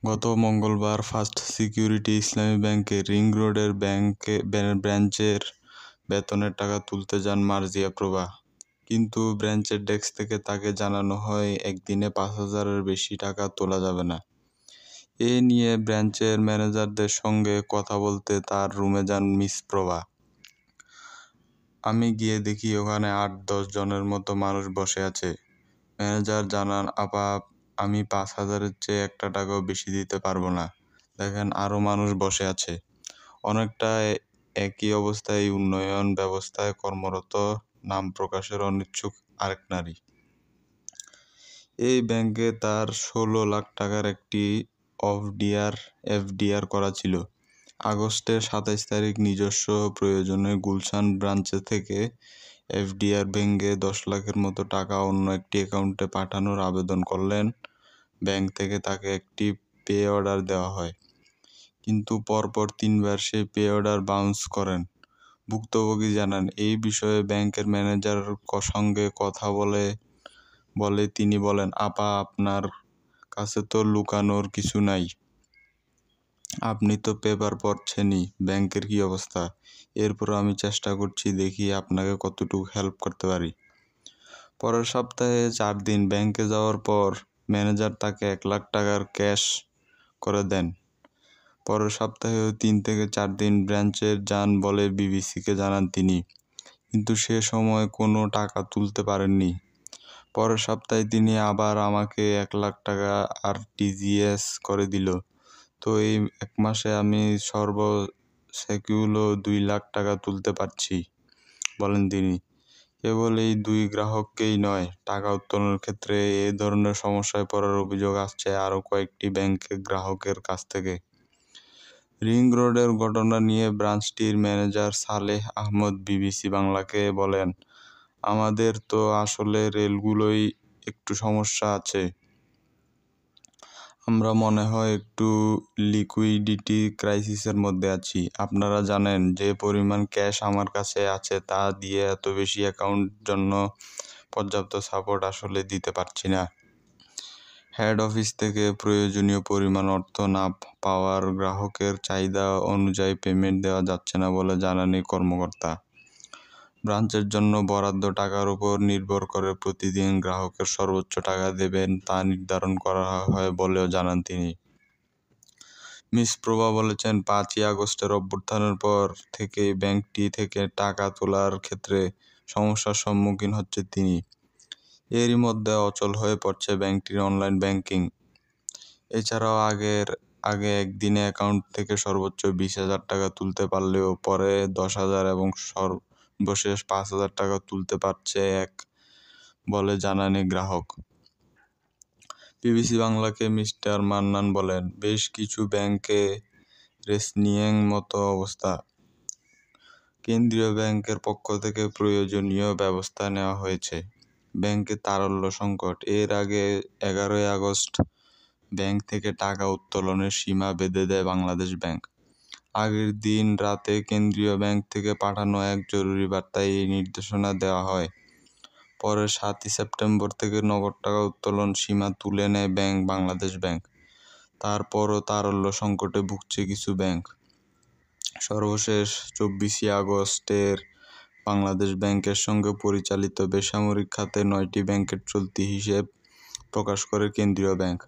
গত মঙ্গলবার first security ইসলামী ব্যাংকের রিং রোডের ব্রাঞ্চের বেতনের টাকা তুলতে যান মার্জিয়া প্রভা। কিন্তু ব্রাঞ্চের ডেস্ক থেকে তাকে জানানো হয় একদিনে 5,000-এর বেশি টাকা তোলা যাবে না। এ নিয়ে ব্রাঞ্চের ম্যানেজারদের সঙ্গে কথা বলতে তার রুমে যান মিস প্রভা। আমি গিয়ে দেখি ওখানে 8-10 জনের মতো মানুষ বসে আছে। ম্যানেজার জানান, আপা, আমি 5,000-এর চেয়ে একটা টাকাও বেশি দিতে পারবো না। দেখেন আরো মানুষ বসে আছে। অনেকটা একই অবস্থায় উন্নয়ন ব্যবস্থায় কর্মরত, নাম প্রকাশের অনিচ্ছুক আরেক নারী। এই ব্যাংকে তার 16 লাখ টাকার একটি এফডিআর করা ছিল। আগস্টের 27 তারিখ নিজস্ব প্রয়োজনে গুলশান ব্রাঞ্চে থেকে এফডিআর ভেঙে 10 লাখের মতো টাকা অন্য একটি অ্যাকাউন্টে পাঠানোর আবেদন করলেন। ব্যাংক থেকে তাকে একটি পে অর্ডার দেওয়া হয়, কিন্তু পরপর 3বার সেই পে অর্ডার বাউন্স করেন। ভুক্তভোগী জানান, এই বিষয়ে ব্যাংকের ম্যানেজারের সঙ্গে কথা বলে তিনি বলেন, আপা, আপনার কাছে তো লুকানোর কিছু নাই। আপনি তো পেপার পড়ছেনই ব্যাংকের কি অবস্থা। এরপরও আমি চেষ্টা করছি, দেখি আপনাকে কতটুকু হেল্প করতে পারি। পরের সপ্তাহে 4 দিন ব্যাংকে যাওয়ার পর ম্যানেজার তাকে 1 লাখ টাকার ক্যাশ করে দেন। পরের সপ্তাহেও 3 থেকে 4 দিন ব্রাঞ্চে যান বলে বিবিসিকে জানান তিনি, কিন্তু সে সময় কোনো টাকা তুলতে পারেননি। পরের সপ্তাহে তিনি আবার আমাকে 1 লাখ টাকা আরটিজিএস করে দিল। তো এই 1 মাসে আমি সর্বশেষগুলো 2 লাখ টাকা তুলতে পারছি, বলেন তিনি। কেবল এই 2 গ্রাহককেই নয়, টাকা উত্তোলনের ক্ষেত্রে এ ধরনের সমস্যায় পড়ার অভিযোগ আসছে আরও কয়েকটি ব্যাংকের গ্রাহকের কাছ থেকে। রিং রোডের ঘটনা নিয়ে ব্রাঞ্চটির ম্যানেজার সালেহ আহমদ বিবিসি বাংলাকে বলেন, আমাদের তো আসলে রেলগুলোই একটু সমস্যা আছে। আমরা মনে হয় একটু লিকুইডিটি ক্রাইসিসের মধ্যে আছি। আপনারা জানেন যে পরিমাণ ক্যাশ আমার কাছে আছে তা দিয়ে এত বেশি অ্যাকাউন্ট জন্য পর্যাপ্ত সাপোর্ট আসলে দিতে পারছি না। হেড অফিস থেকে প্রয়োজনীয় পরিমাণ অর্থ না পাওয়ার গ্রাহকের চাহিদা অনুযায়ী পেমেন্ট দেওয়া যাচ্ছে না বলে জানান এই কর্মকর্তা। ব্রাঞ্চের জন্য বরাদ্দ টাকার উপর নির্ভর করে প্রতিদিন গ্রাহকের সর্বোচ্চ টাকা দেবেন তা নির্ধারণ করা হয় বলেও জানান তিনি। মিস প্রভা বলেছেন, 5ই আগস্টের অভ্যুত্থানের পর থেকেই ব্যাংকটি থেকে টাকা তোলার ক্ষেত্রে সমস্যার সম্মুখীন হচ্ছে তিনি। এরই মধ্যে অচল হয়ে পড়ছে ব্যাংকটির অনলাইন ব্যাংকিং। এছাড়াও আগে একদিনে অ্যাকাউন্ট থেকে সর্বোচ্চ 20,000 টাকা তুলতে পারলেও পরে 10,000 এবং সর্বশেষ 5,000 টাকা তুলতে পারছে বলে জানান এই গ্রাহক। বিবিসি বাংলাকে মিস্টার মান্নান বলেন, বেশ কিছু ব্যাংকে রেসনিং মতো অবস্থা। কেন্দ্রীয় ব্যাংকের পক্ষ থেকে প্রয়োজনীয় ব্যবস্থা নেওয়া হয়েছে। ব্যাংকে তারল্য সংকট। এর আগে 11ই আগস্ট ব্যাংক থেকে টাকা উত্তোলনের সীমা বেঁধে দেয় বাংলাদেশ ব্যাংক। আগের দিন রাতে কেন্দ্রীয় ব্যাংক থেকে পাঠানো এক জরুরি বার্তায় এই নির্দেশনা দেওয়া হয়। পরে 7ই সেপ্টেম্বর থেকে নগদ টাকা উত্তোলন সীমা তুলে নেয় বাংলাদেশ ব্যাংক। তারপরও তারল্য সংকটে ভুগছে কিছু ব্যাংক। সর্বশেষ 24 আগস্টের বাংলাদেশ ব্যাংকের সঙ্গে পরিচালিত বেসামরিক খাতে 9টি ব্যাংকের চলতি হিসেব প্রকাশ করে কেন্দ্রীয় ব্যাংক।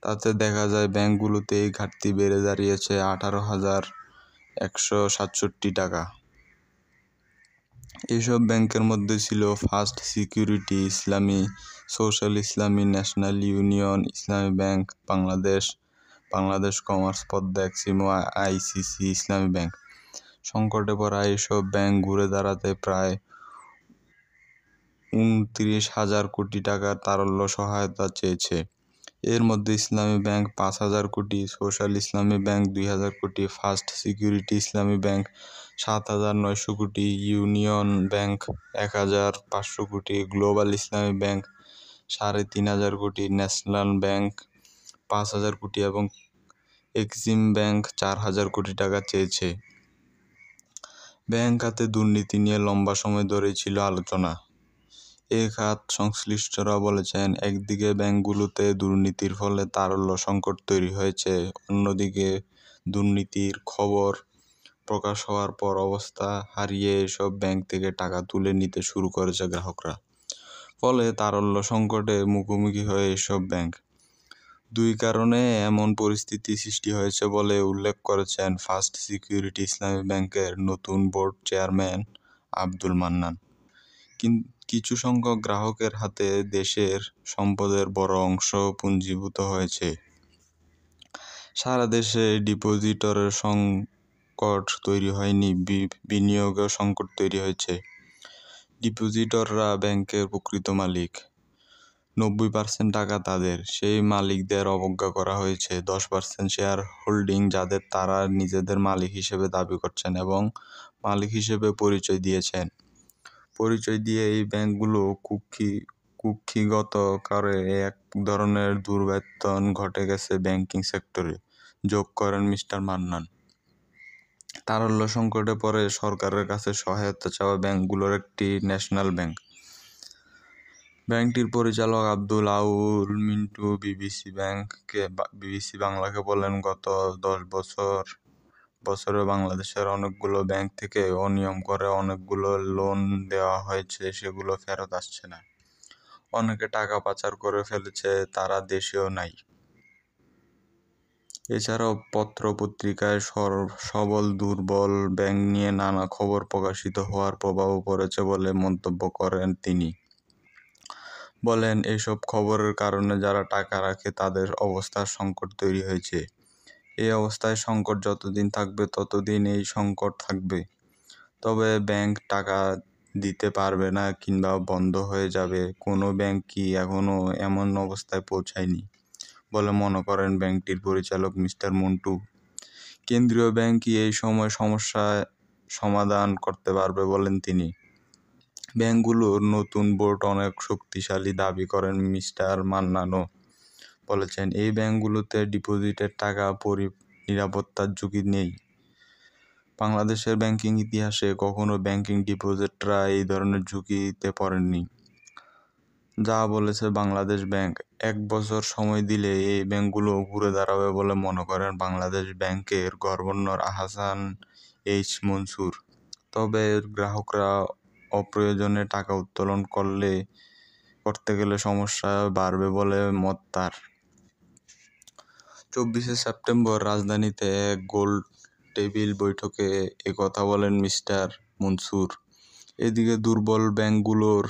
তাতে দেখা যায় ব্যাংকগুলোতে এই ঘাটতি বেড়ে দাঁড়িয়েছে 18,167 টাকা। এসব ব্যাংকের মধ্যে ছিল ফার্স্ট সিকিউরিটি ইসলামী, সোশ্যাল ইসলামী, ন্যাশনাল ইউনিয়ন ইসলামী bank Bangladesh, Bangladesh commerce Padma Exim, ICC ইসলামী ব্যাংক। সংকটে পড়া এসব ব্যাংক ঘুরে দাঁড়াতে প্রায় 29,000 কোটি টাকার তারল্য সহায়তা চেয়েছে। এর মধ্যে ইসলামী ব্যাংক 5,000 কোটি, সোশ্যাল ইসলামী ব্যাংক 2,000 কোটি, ফার্স্ট সিকিউরিটি ইসলামী ব্যাংক 7,900 কোটি, ইউনিয়ন ব্যাংক 1,500 কোটি, গ্লোবাল ইসলামী ব্যাংক 3,500 কোটি, ন্যাশনাল ব্যাংক 5,000 কোটি এবং এক্সিম ব্যাংক 4,000 কোটি টাকা চেয়েছে। ব্যাংক খাতে দুর্নীতি নিয়ে লম্বা সময় ধরেই ছিল আলোচনা। এই খাত সংশ্লিষ্টরা বলেছেন, একদিকে ব্যাংকগুলোতে দুর্নীতির ফলে তারল্য সংকট তৈরি হয়েছে, অন্যদিকে দুর্নীতির খবর প্রকাশ হওয়ার পর অবস্থা হারিয়ে এসব ব্যাংক থেকে টাকা তুলে নিতে শুরু করেছে গ্রাহকরা। ফলে তারল্য সংকটে মুখোমুখি হয়ে এসব ব্যাংক। দুই কারণে এমন পরিস্থিতি সৃষ্টি হয়েছে বলে উল্লেখ করেছেন ফার্স্ট সিকিউরিটি ইসলামী ব্যাংকের নতুন বোর্ড চেয়ারম্যান আব্দুল মান্নান। কিছু সংখ্যক গ্রাহকের হাতে দেশের সম্পদের বড় অংশ পুঞ্জীভূত হয়েছে। সারা দেশে ডিপোজিটরের সংকট তৈরি হয়নি, বিনিয়োগের সংকট তৈরি হয়েছে। ডিপোজিটররা ব্যাংকের প্রকৃত মালিক, 90% টাকা তাদের, সেই মালিকদের অবজ্ঞা করা হয়েছে। 10% শেয়ার হোল্ডিং যাদের তারা নিজেদের মালিক হিসেবে দাবি করছেন এবং মালিক হিসেবে পরিচয় দিয়েছেন। পরিচয় দিয়ে এই ব্যাংকগুলো কুক্ষিগত করে এক ধরনের দুর্বৃত্তায়ন ঘটে গেছে ব্যাংকিং সেক্টরে, যোগ করেন মিস্টার মান্নান। তারল্য সংকটে পড়ে সরকারের কাছে সহায়তা চাওয়া ব্যাংকগুলোর একটি ন্যাশনাল ব্যাংক। ব্যাংকটির পরিচালক আব্দুল আউল মিন্টু বিবিসি বাংলাকে বলেন, গত 10 বছরে বাংলাদেশের অনেকগুলো ব্যাংক থেকে অনিয়ম করে অনেকগুলো লোন দেওয়া হয়েছে, সেগুলো ফেরত আসছে না। অনেকে টাকা পাচার করে ফেলেছে, তারা দেশেও নাই। এছাড়াও পত্র-পত্রিকায় সবল দুর্বল ব্যাংক নিয়ে নানা খবর প্রকাশিত হওয়ার প্রভাবও পড়েছে বলে মন্তব্য করেন তিনি। বলেন, এইসব খবরের কারণে যারা টাকা রাখে তাদের অবস্থার সংকট তৈরি হয়েছে। এই অবস্থায় সংকট যতদিন থাকবে ততদিন এই সংকট থাকবে। তবে ব্যাংক টাকা দিতে পারবে না কিংবা বন্ধ হয়ে যাবে, কোনো ব্যাংক কি এখনো এমন অবস্থায় পৌঁছায়নি বলে মনে করেন ব্যাংকটির পরিচালক মিস্টার মন্টু। কেন্দ্রীয় ব্যাংকই এই সমস্যা সমাধান করতে পারবে বলেন তিনি। ব্যাংকগুলোর নতুন বোর্ড অনেক শক্তিশালী দাবি করেন মিস্টার মান্নানও। বলেছেন, এই ব্যাংকগুলোতে ডিপোজিটের টাকা নিরাপত্তার ঝুঁকি নেই। বাংলাদেশের ব্যাংকিং ইতিহাসে কখনো ব্যাংকিং ডিপোজিটরা এই ধরনের ঝুঁকিতে পড়েননি। যা বলেছে বাংলাদেশ ব্যাংক, 1 বছর সময় দিলে এই ব্যাংকগুলো ঘুরে দাঁড়াবে বলে মনে করেন বাংলাদেশ ব্যাংকের গভর্নর আহসান এইচ মনসুর। তবে গ্রাহকরা অপ্রয়োজনে টাকা উত্তোলন করতে গেলে সমস্যা বাড়বে বলে মত তার। 24 সেপ্টেম্বর রাজধানীতে এক গোল টেবিল বৈঠকে একথা বলেন মিস্টার মনসুর। এদিকে দুর্বল ব্যাংকগুলোর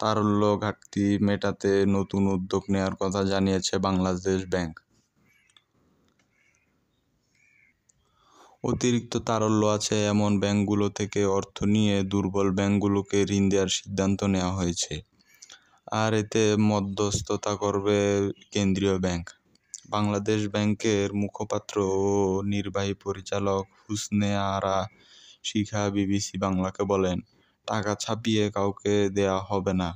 তারল্য ঘাটতি মেটাতে নতুন উদ্যোগ নেওয়ার কথা জানিয়েছে বাংলাদেশ ব্যাংক। অতিরিক্ত তারল্য আছে এমন ব্যাংকগুলো থেকে অর্থ নিয়ে দুর্বল ব্যাংকগুলোকে ঋণ দেওয়ার সিদ্ধান্ত নেওয়া হয়েছে। আর এতে মধ্যস্থতা করবে কেন্দ্রীয় ব্যাংক। বাংলাদেশ ব্যাংকের মুখপাত্র ও নির্বাহী পরিচালক হুসনে আরা শিখা বিবিসি বাংলাকে বলেন, টাকা ছাপিয়ে কাউকে দেয়া হবে না।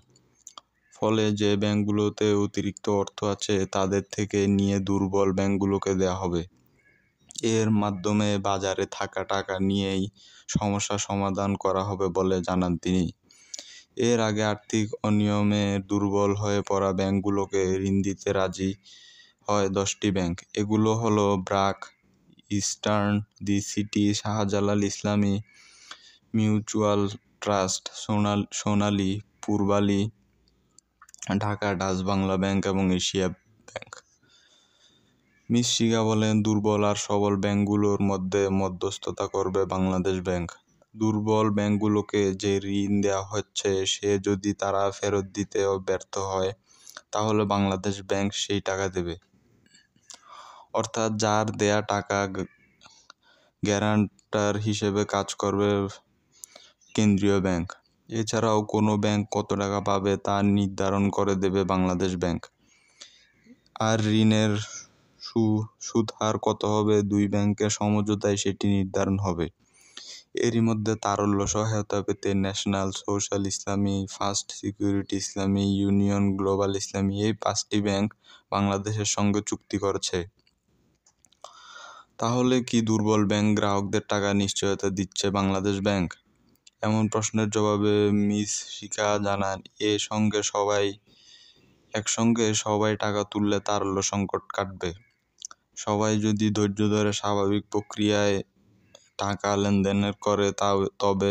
ফলে যে ব্যাংকগুলোতে অতিরিক্ত অর্থ আছে তাদের থেকে নিয়ে দুর্বল ব্যাংকগুলোকে দেয়া হবে। এর মাধ্যমে বাজারে থাকা টাকা নিয়েই সমস্যা সমাধান করা হবে বলে জানান তিনি। এর আগে আর্থিক অনিয়মে দুর্বল হয়ে পড়া ব্যাংকগুলোকে ঋণ দিতে রাজি হয় 10টি ব্যাংক। এগুলো হলো BRAC, eastern, the city, Shahjalal Islami mutual trust, Sonali, Pubali, Dhaka Dutch Bangla bank এবং এশিয়া ব্যাংক। মিস শিখা বলেন, দুর্বল আর সবল ব্যাংকগুলোর মধ্যে মধ্যস্থতা করবে বাংলাদেশ ব্যাংক। দুর্বল ব্যাংকগুলোকে যে ঋণ দেওয়া হচ্ছে সে যদি তারা ফেরত দিতে ব্যর্থ হয় তাহলে বাংলাদেশ ব্যাংক সেই টাকা দেবে। অর্থাৎ যার দেয়া টাকা গ্যারান্টার হিসেবে কাজ করবে কেন্দ্রীয় ব্যাংক। এছাড়াও কোনো ব্যাংক কত টাকা পাবে তা নির্ধারণ করে দেবে বাংলাদেশ ব্যাংক। আর ঋণের সুদ হার কত হবে, দুই ব্যাংকের সমঝোতায় সেটি নির্ধারণ হবে। এরই মধ্যে তারল্য সহায়তা পেতে ন্যাশনাল, সোশ্যাল ইসলামী, ফার্স্ট সিকিউরিটি ইসলামী, ইউনিয়ন গ্লোবাল ইসলামী এই 5টি ব্যাংক বাংলাদেশের সঙ্গে চুক্তি করেছে। তাহলে কি দুর্বল ব্যাংক গ্রাহকদের টাকা নিশ্চয়তা দিচ্ছে বাংলাদেশ ব্যাংক? এমন প্রশ্নের জবাবে মিস শিখা জানান, একসঙ্গে সবাই টাকা তুললে তারল্য সংকট কাটবে। সবাই যদি ধৈর্য ধরে স্বাভাবিক প্রক্রিয়ায় টাকা লেনদেন করে তবে